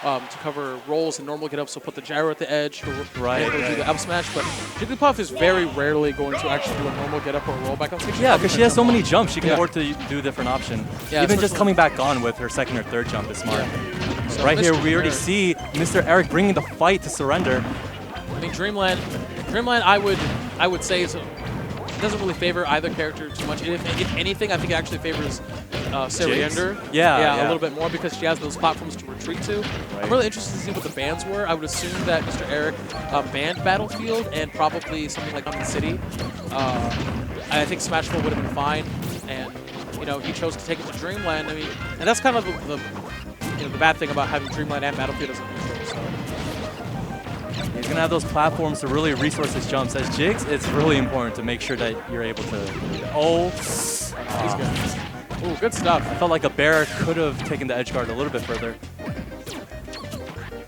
to cover rolls and normal get-ups, so put the gyro at the edge to do the up smash. But Jigglypuff is very rarely going to actually do a normal get-up or roll back on stage. Yeah, because she has so many jumps, she can afford to do a different option. Yeah, even just coming back on with her second or third jump is smart. Yeah. So right here, we already see Mr. Eric bringing the fight to Serynder. I mean, Dreamland, I would say doesn't really favor either character too much. If anything, I think it actually favors Serynder. Yeah, a little bit more because she has those platforms to retreat to. Right. I'm really interested to see what the bans were. I would assume that Mr. Eric banned Battlefield and probably something like Mountain City. I think Smashville would have been fine, and he chose to take it to Dreamland. I mean, and that's kind of the bad thing about having Dreamland and Battlefield as a neutral. So. He's going to have those platforms to really resource his jumps. As Jigs, it's really important to make sure that you're able to... He's good. Ooh, good stuff. I felt like a bear could have taken the edge guard a little bit further.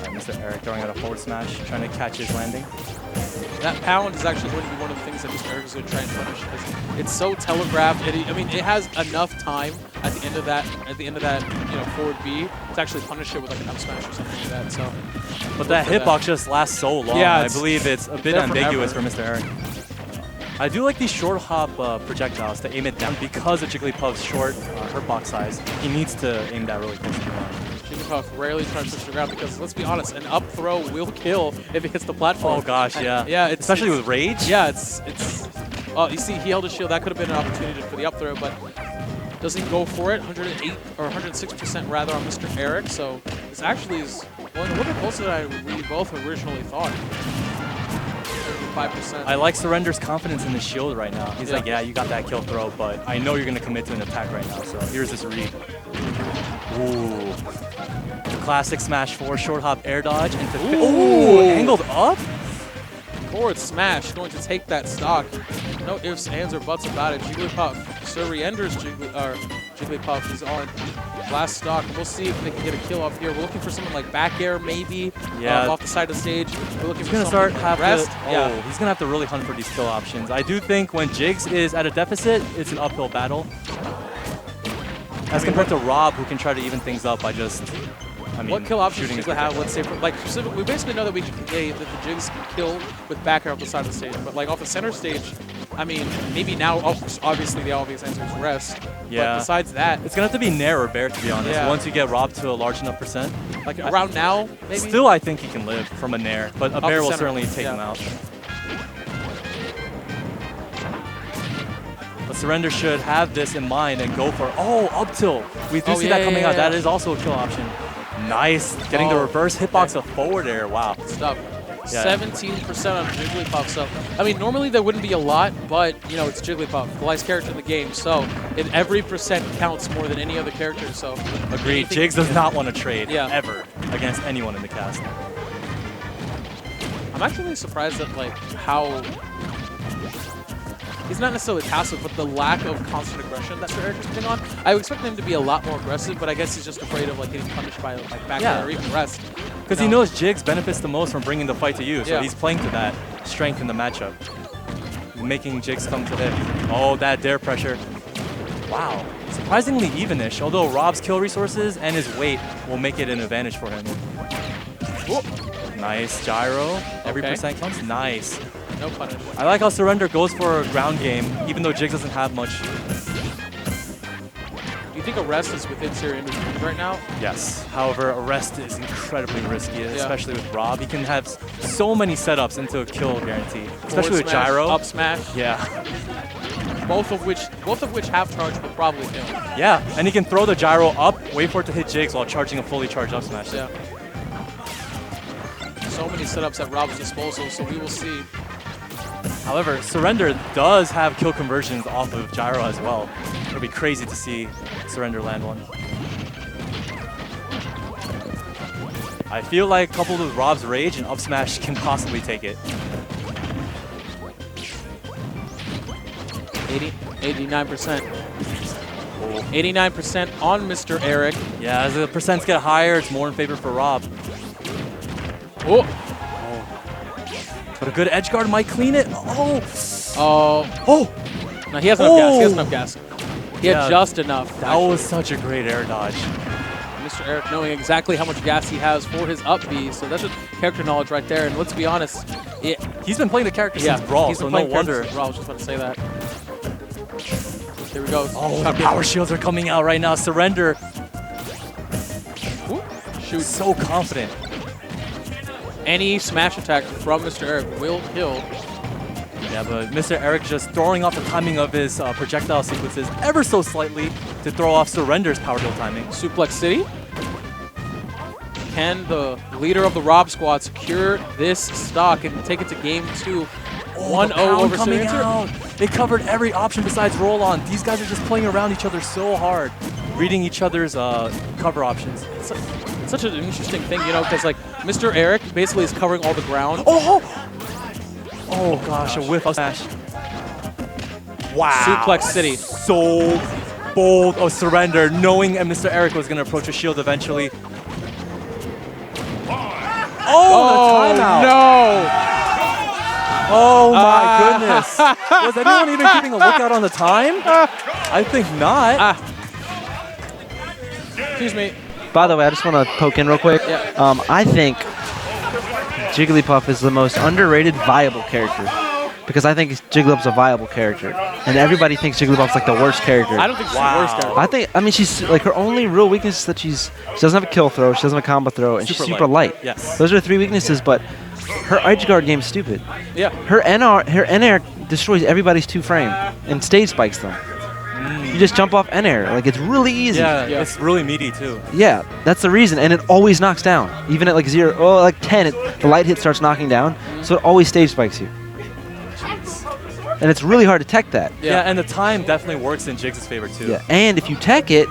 Mr. Eric throwing out a forward smash, trying to catch his landing. That pound is actually going to be one of the things that Mr. Eric is going to try and punish because it's so telegraphed. I mean, it has enough time at the end of that, forward B to actually punish it with like an up smash or something like that. So, but that hitbox just lasts so long. Yeah, I believe it's a bit ambiguous for Mr. Eric. I do like these short hop projectiles to aim it down because of Jigglypuff's short hurtbox size. He needs to aim that really close to the ground. Jigglypuff rarely tries to push the ground because, let's be honest, an up throw will kill if it hits the platform. Oh gosh, yeah. Yeah, especially with rage. Yeah, it's. Oh, you see, he held his shield. That could have been an opportunity for the up throw, but doesn't go for it. 108 or 106% rather on Mr. Eric. So this actually is going a little bit closer than we both originally thought. 5%. I like Serynder's confidence in the shield right now. He's like, yeah, you got that kill throw, but I know you're going to commit to an attack right now, so here's this read. Ooh. The classic Smash 4 short hop air dodge into... Ooh, angled up? Forward smash, going to take that stock. No ifs, ands, or buts about it. Jigglypuff, Serynder's Jigglypuff is on last stock. We'll see if they can get a kill off here. We're looking for something like back air, maybe, off the side of the stage. We're looking for something rest. He's going to have to really hunt for these kill options. I do think when Jigs is at a deficit, it's an uphill battle. As compared to Rob, who can try to even things up by just... what kill options do we have? Let's say, we basically know that that the Jigs can kill with back air off the side of the stage, but like off the center stage, I mean, maybe now, obviously the obvious answer is rest. Yeah. But besides that, it's gonna have to be Nair or Bear, to be honest. Yeah. Once you get Rob to a large enough percent, like around now, maybe. Still, I think he can live from a Nair, but a Bear will certainly take him out. But Serynder should have this in mind and go for up tilt. We do see that coming out. That is also a kill option. Nice, getting the reverse hitbox of forward air. Wow. Good stuff. 17% on Jigglypuff. So, I mean, normally there wouldn't be a lot, but, it's Jigglypuff, the lightest character in the game. So, every percent counts more than any other character. So, agreed. Jigs does not want to trade ever against anyone in the cast. I'm actually surprised at, how... He's not necessarily passive, but the lack of constant aggression that Eric is putting on. I would expect him to be a lot more aggressive, but I guess he's just afraid of getting punished by back air or even rest. Because he knows Jigs benefits the most from bringing the fight to you, so he's playing to that strength in the matchup, making Jigs come to hit. Oh, that dare pressure! Wow, surprisingly evenish. Although Rob's kill resources and his weight will make it an advantage for him. Whoa. Nice gyro. Every percent counts. Nice. No punish. I like how Serynder goes for a ground game, even though Jigs doesn't have much. Do you think a rest is within Serynder's range right now? Yes. However, a rest is incredibly risky, especially with Rob. He can have so many setups into a kill guarantee, especially with gyro. Up smash. Yeah. Both of which half charge will probably kill. Yeah, and he can throw the gyro up, wait for it to hit Jigs while charging a fully charged up smash. Yeah. So many setups at Rob's disposal, so we will see. However, Serynder does have kill conversions off of gyro as well. It'll be crazy to see Serynder land one. I feel like coupled with Rob's rage, and up smash can possibly take it. 89%. 89% on Mr. Eric. Yeah, as the percents get higher, it's more in favor for Rob. Oh. But a good edge guard might clean it. Oh. No, he has enough gas. He has enough gas. He had just enough. That was such a great air dodge. Mr. Mr. Eric knowing exactly how much gas he has for his up B. So that's just character knowledge right there. And let's be honest, he's been playing the character since Brawl, he's been so playing no wonder. Brawl. I was just about to say that. Here we go. Oh, the power shields are coming out right now. Serynder. Shoot. So confident. Any smash attack from Mr. Eric will kill. Yeah, but Mr. Eric just throwing off the timing of his projectile sequences ever so slightly to throw off Serynder's power kill timing. Suplex City. Can the leader of the Rob Squad secure this stock and take it to game 2? 1-0 over Serynder. They covered every option besides roll on. These guys are just playing around each other so hard, reading each other's cover options. It's such an interesting thing, you know, because like Mr. Eric basically is covering all the ground. Oh gosh, a whiff of smash. Wow. Suplex City. So bold of Serynder, knowing Mr. Eric was going to approach a shield eventually. Oh, the timeout. No. Oh my goodness. Was anyone even keeping a lookout on the time? I think not. Excuse me. By the way, I just want to poke in real quick. Yeah. I think Jigglypuff is the most underrated viable character because I think Jigglypuff's a viable character, and everybody thinks Jigglypuff's like the worst character. I don't think she's the worst character. I mean, she's like her only real weakness is that she doesn't have a kill throw, she doesn't have a combo throw, and she's super light. Yes. Those are 3 weaknesses, but her edge guard game's stupid. Yeah. Her N-air destroys everybody's 2-frame and stage spikes them. You just jump off N-air. Like, it's really easy. Yeah, it's really meaty, too. Yeah, that's the reason. And it always knocks down. Even at like 0, like 10, the light hit starts knocking down. So it always stage spikes you. And it's really hard to tech that. Yeah, and the time definitely works in Jiggs' favor, too. Yeah, and if you tech it,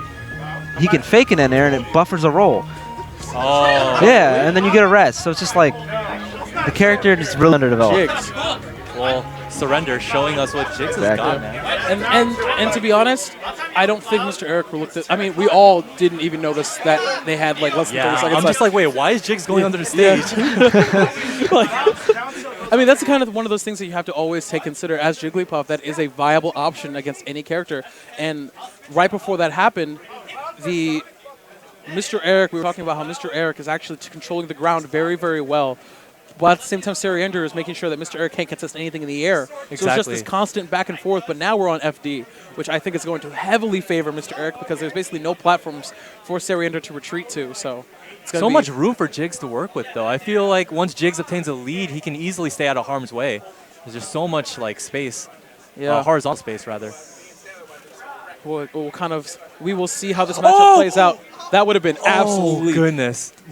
he can fake an N-air and it buffers a roll. Oh. Yeah, and then you get a rest. So it's just like, the character is really underdeveloped. Jiggs. Well, Serynder showing us what Jiggs has got, man. And to be honest, I don't think Mr. Eric will look this. I mean, we all didn't even notice that they had like less than 30 seconds. I'm just like, wait, why is Jiggs going under the stage? I mean, that's kind of one of those things that you have to always consider as Jigglypuff. That is a viable option against any character. And right before that happened, Mr. Eric, we were talking about how Mr. Eric is actually controlling the ground very, very well. But at the same time, Serynder is making sure that Mr. Eric can't contest anything in the air. Exactly. So it's just this constant back and forth. But now we're on FD, which I think is going to heavily favor Mr. Eric because there's basically no platforms for Serynder to retreat to. So it's going to be much room for Jiggs to work with, though. I feel like once Jiggs obtains a lead, he can easily stay out of harm's way. There's just so much like space, horizontal space rather. We will see how this matchup plays out. That would have been absolutely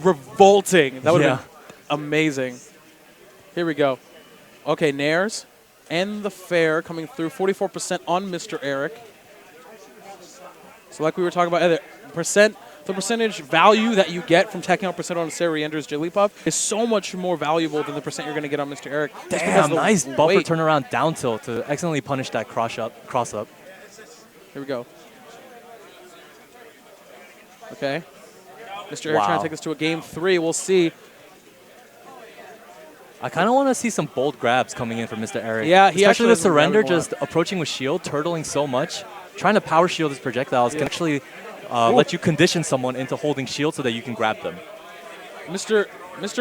revolting. That would have been amazing. Here we go. Okay, Nairs and the fair coming through. 44% on Mr. Eric. So like we were talking about, the percentage value that you get from taking out percent on Serynder's Jigglypuff is so much more valuable than the percent you're going to get on Mr. Eric. Damn, nice buffer turnaround down tilt to accidentally punish that cross up. Here we go. Okay. Mr. Eric trying to take us to a game 3. We'll see. I kind of want to see some bold grabs coming in from Mr. Eric. Yeah, especially with Serynder just approaching with shield, turtling so much. Trying to power shield his projectiles can actually let you condition someone into holding shield so that you can grab them. Mr.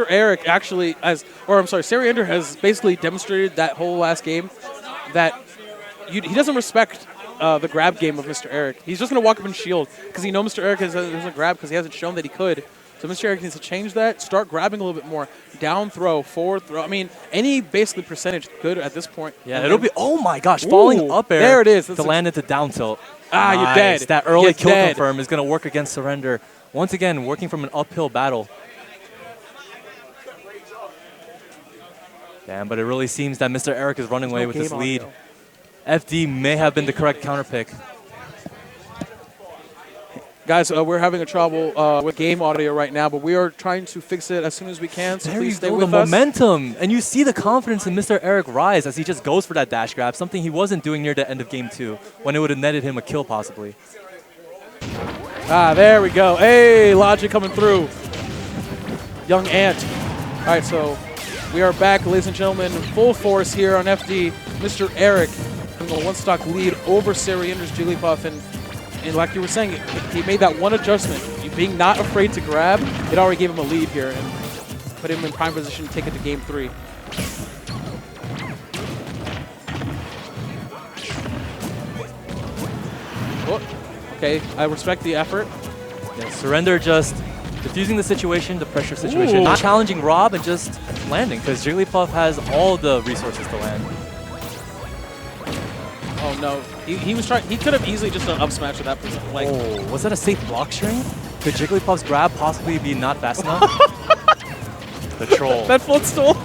Eric actually Serynder has basically demonstrated that whole last game that he doesn't respect the grab game of Mr. Eric. He's just going to walk up and shield because he knows Mr. Eric doesn't grab because he hasn't shown that he could. So Mr. Eric needs to change that, start grabbing a little bit more. Down throw, forward throw. I mean, any basically percentage good at this point. Yeah, it'll be, oh my gosh, falling up air. There it is. To land into down tilt. Nice. You're dead. That early kill confirm is going to work against Serynder. Once again, working from an uphill battle. Damn, but it really seems that Mr. Eric is running away with this lead. FD may have been the correct counter pick. Guys, we're having a trouble with game audio right now, but we are trying to fix it as soon as we can, so please stay with us. The momentum, and you see the confidence in Mr. Eric rise as he just goes for that dash grab, something he wasn't doing near the end of game 2, when it would have netted him a kill possibly. There we go. Hey, Logic coming through. Young Ant. All right, so we are back, ladies and gentlemen, full force here on FD. Mr. Eric having a one-stock lead over Serynder's Jigglypuff, and like you were saying, he made that one adjustment. You being not afraid to grab, it already gave him a lead here and put him in prime position to take it to game 3. Oh, okay, I respect the effort. Yeah, Serynder just diffusing the situation, the pressure situation, Ooh. not challenging Rob and just landing because Jigglypuff has all the resources to land. Oh no, he was trying. He could have easily just done up smash with that person. Like, oh, was that a safe block string? Could Jigglypuff's grab possibly be not fast enough? The troll. That footstool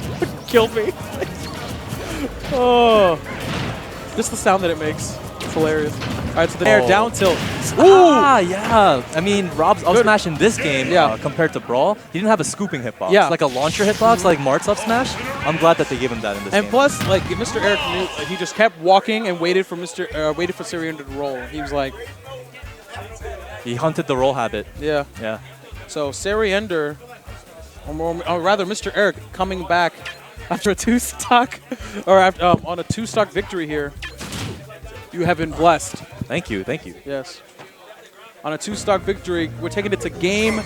killed me. Oh, just the sound that it makes. It's hilarious. All right, so the air down tilt. Ooh! Ah, yeah. I mean, Rob's up smash in this game compared to Brawl, he didn't have a scooping hitbox. Yeah. Like a launcher hitbox, like Mart's up smash. I'm glad that they gave him that in this game. And plus, like Mr. Eric knew, he just kept walking and waited for Serynder to roll. He was like, he hunted the roll habit. Yeah. Yeah. So Serynder, or rather Mr. Eric, coming back after a 2-stock, or after, on a 2-stock victory here. You have been blessed. Thank you, thank you. Yes. On a 2-stock victory, we're taking it to game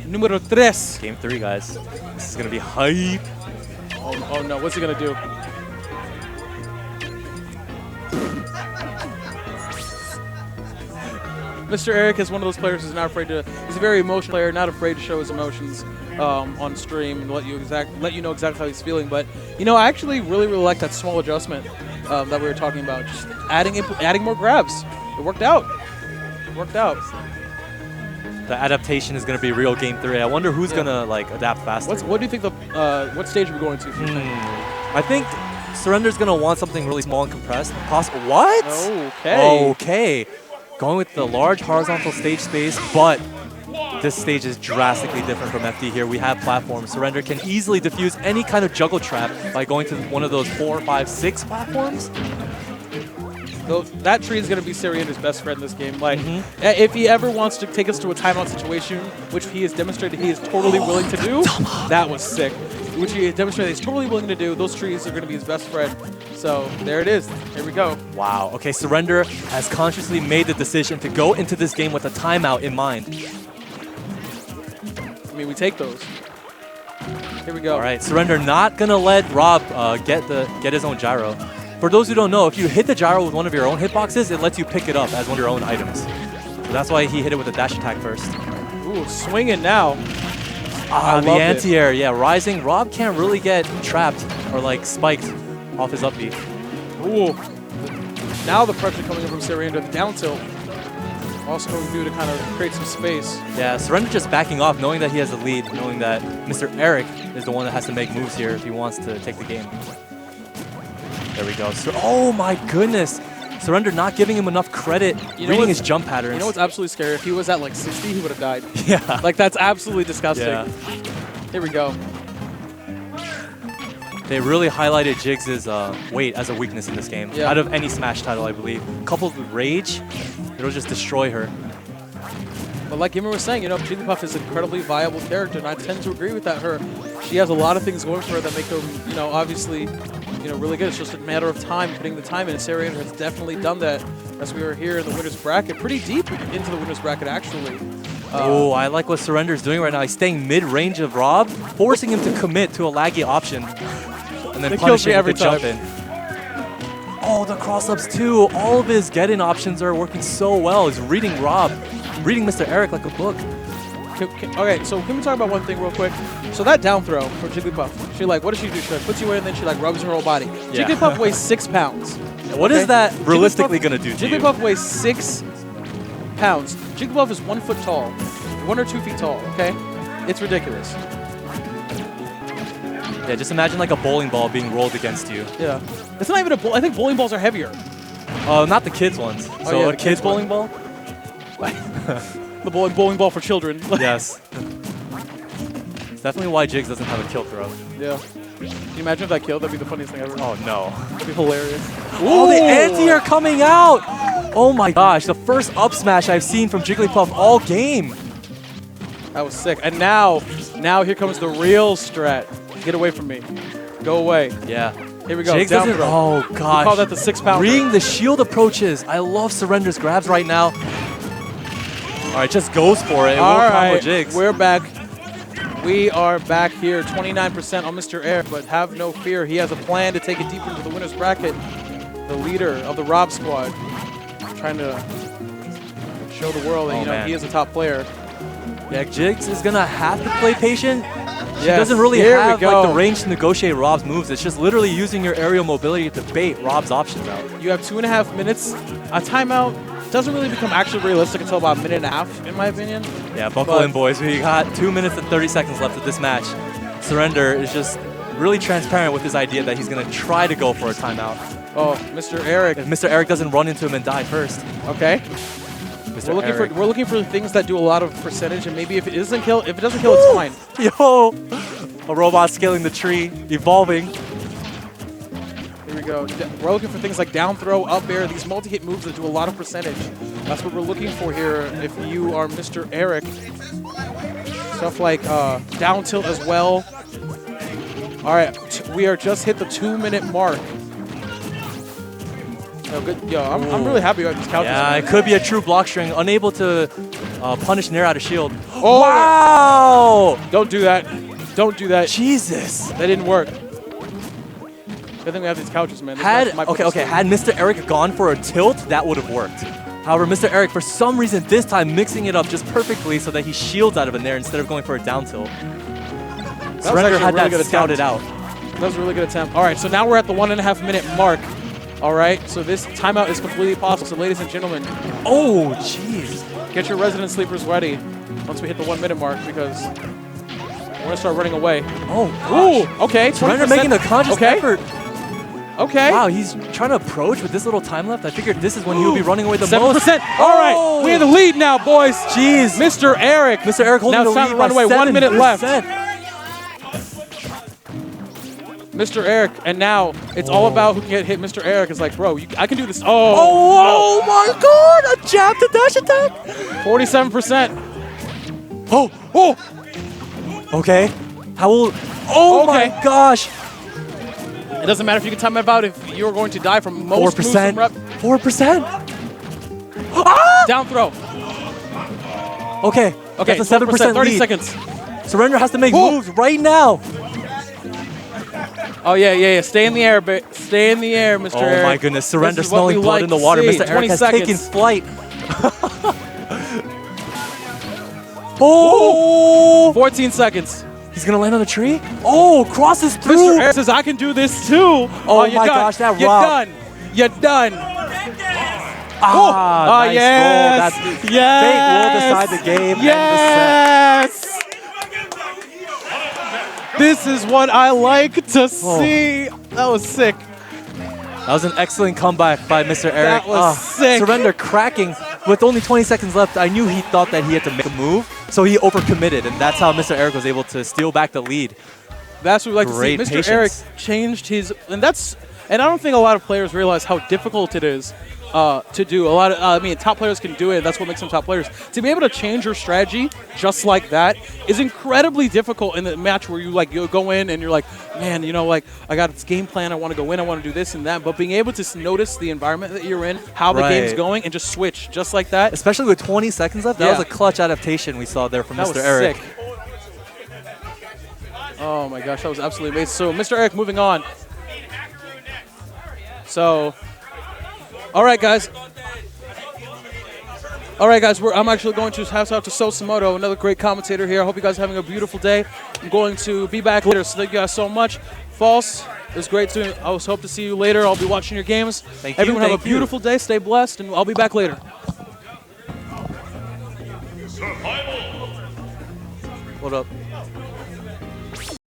numero 3. Game 3, guys. This is gonna be hype. Oh no, what's he gonna do? Mr. Eric is one of those players who's not afraid to. He's a very emotional player, not afraid to show his emotions on stream and let you know exactly how he's feeling. But you know, I actually really like that small adjustment that we were talking about. Just adding more grabs. It worked out. It worked out. The adaptation is going to be real game 3. I wonder who's going to like adapt faster. What do you think what stage are we going to? I think Serynder's going to want something really small and compressed. Possible. What? Okay. Okay. Going with the large horizontal stage space, but this stage is drastically different from FD here. We have platforms. Serynder can easily defuse any kind of juggle trap by going to one of those 4, 5, 6 platforms. So that tree is going to be Serynder's best friend in this game. Like, if he ever wants to take us to a timeout situation, which he has demonstrated he is totally willing to do, that was sick. Which he has demonstrated he's totally willing to do. Those trees are going to be his best friend. So there it is. Here we go. Wow. Okay, Serynder has consciously made the decision to go into this game with a timeout in mind. I mean, we take those. Here we go. All right, Serynder not going to let Rob get his own gyro. For those who don't know, if you hit the gyro with one of your own hitboxes, it lets you pick it up as one of your own items. So that's why he hit it with a dash attack first. Ooh, swinging now. Ah, the anti-air, yeah, rising. Rob can't really get trapped or like spiked off his up B. Ooh. Now the pressure coming in from Serynder, the down tilt. Also going to do to kind of create some space. Yeah, Serynder just backing off, knowing that he has the lead, knowing that Mr. Eric is the one that has to make moves here if he wants to take the game. There we go. So, oh my goodness. Serynder not giving him enough credit, reading his jump patterns. You know what's absolutely scary? If he was at like 60, he would have died. Yeah. Like, that's absolutely disgusting. Yeah. Here we go. They really highlighted Jiggs' weight as a weakness in this game. Yeah. Out of any Smash title, I believe. Coupled with Rage, it'll just destroy her. But like GimR was saying, you know, Jigglypuff is an incredibly viable character, and I tend to agree with that. She has a lot of things going for her that make her, you know, obviously, you know, really good. It's just a matter of time, putting the time in. And Serynder has definitely done that as we were here in the winner's bracket, pretty deep into the winner's bracket, actually. Oh, I like what Serynder's doing right now. He's staying mid-range of Rob, forcing him to commit to a laggy option, and then punishing him with the jump in. Oh, the cross-ups too. All of his get-in options are working so well. He's reading Rob, reading Mr. Eric like a book. Okay, so can we talk about one thing real quick? So that down throw for Jigglypuff, she like, what does she do? She like puts you in and then she like rubs her whole body. Yeah. Jigglypuff weighs 6 pounds. What is that realistically going to do to you? Jigglypuff weighs 6 pounds. Jigglypuff is 1 foot tall, 1 or 2 feet tall, okay? It's ridiculous. Yeah, just imagine like a bowling ball being rolled against you. Yeah. It's not even a bowl. I think bowling balls are heavier. Not the kids' ones. Oh, so yeah, a kid's bowling ball? The bowling ball for children. Yes. It's definitely why Jiggs doesn't have a kill throw. Yeah. Can you imagine if that killed? That'd be the funniest thing ever. Oh, no. That'd be hilarious. Oh, the anti-air coming out! Oh my gosh, the first up smash I've seen from Jigglypuff all game. That was sick. And now here comes the real strat. Get away from me. Go away. Yeah. Here we go. Jiggs down doesn't. throw. Oh gosh. We call that the 6 pound. Reading the shield approaches. I love Serynder's grabs right now. All right, just goes for it. All combo right, Jigs. we're back. We are back here, 29% on Mr. Eric, but have no fear. He has a plan to take it deeper into the winner's bracket. The leader of the Rob squad, trying to show the world that he is a top player. Yeah, Jigs is gonna have to play patient. She Yes, doesn't really here we have go. like the range to negotiate Rob's moves. It's just literally using your aerial mobility to bait Rob's options out. You have 2.5 minutes. A timeout doesn't really become actually realistic until about a minute and a half, in my opinion. Yeah, buckle in, boys. We got 2 minutes and 30 seconds left of this match. Serynder is just really transparent with his idea that he's gonna try to go for a timeout. Oh, Mr. Eric. If Mr. Eric doesn't run into him and die first. Okay. We're looking for things that do a lot of percentage, and maybe if it doesn't kill, it's fine. Yo, a robot scaling the tree, evolving. Here we go. We're looking for things like down throw, up air, these multi-hit moves that do a lot of percentage. That's what we're looking for here if you are Mr. Eric. Stuff like down tilt as well. All right, we are just hit the 2-minute mark. Oh, good. Yo, I'm really happy about these couches. Yeah, man. it could be a true block string, unable to punish Nair out of shield. Oh, wow! Don't do that. Don't do that. Jesus. That didn't work. Good thing we have these couches, man. Had Mr. Eric gone for a tilt, that would have worked. However, Mr. Eric, for some reason, this time mixing it up just perfectly so that he shields out of a Nair instead of going for a down tilt. Serynder had that scouted out. That was a really good attempt. All right, so now we're at the 1.5 minute mark. All right, so this timeout is completely possible. So ladies and gentlemen, oh, jeez. Get your resident sleepers ready once we hit the 1 minute mark because we're going to start running away. Oh, gosh. Ooh, okay. Serynder making a conscious effort. Okay. Wow, he's trying to approach with this little time left. I figured this is when he'll be running away the 7%. most. All right, we have the lead now, boys. Jeez. Mr. Eric. Mr. Eric holding the lead. Now it's time to run away. 1 minute left. Mr. Eric, and now it's all about who can get hit. Mr. Eric is like, bro, I can do this. Oh my God, a jab to dash attack. 47%. Oh. Okay. How will? Oh okay. My gosh. It doesn't matter if you can time it out if you're going to die from most 4%. Rep. 4%. Ah! Down throw. Okay. Okay. That's a 7% 30 lead. seconds. Serynder has to make moves right now. Oh, yeah. Stay in the air, stay in the air, Mr. Eric. Oh, my goodness. Serynder smelling blood in the water. Mr. Eric has taken flight. Oh! 14 seconds. He's going to land on the tree? Oh, crosses through. Mr. Eric says, I can do this too. Oh, my gosh, that rock. You're done. Nice yes. roll. That's yes. Fate will decide the game. Yes. This is what I like to see. That was sick. That was an excellent comeback by Mr. Eric. That was sick. Serynder cracking. With only 20 seconds left, I knew he thought that he had to make a move, so he overcommitted, and that's how Mr. Eric was able to steal back the lead. That's what we like Great to see. Mr. patience. Eric changed his, and I don't think a lot of players realize how difficult it is to do. A lot of, top players can do it. That's what makes them top players. To be able to change your strategy just like that is incredibly difficult in the match where you go in and you're like, man, I got this game plan. I want to go in. I want to do this and that. But being able to notice the environment that you're in, how the game's going, and just switch just like that. Especially with 20 seconds left, that was a clutch adaptation we saw there from Mr. Eric. Sick. Oh my gosh, that was absolutely amazing. So Mr. Eric moving on. So. All right, guys. I'm actually going to house out to Sosamoto, another great commentator here. I hope you guys are having a beautiful day. I'm going to be back later, so thank you guys so much. False, it was great to. I hope to see you later. I'll be watching your games. Thank you. Everyone have a beautiful day. Stay blessed, and I'll be back later. What up?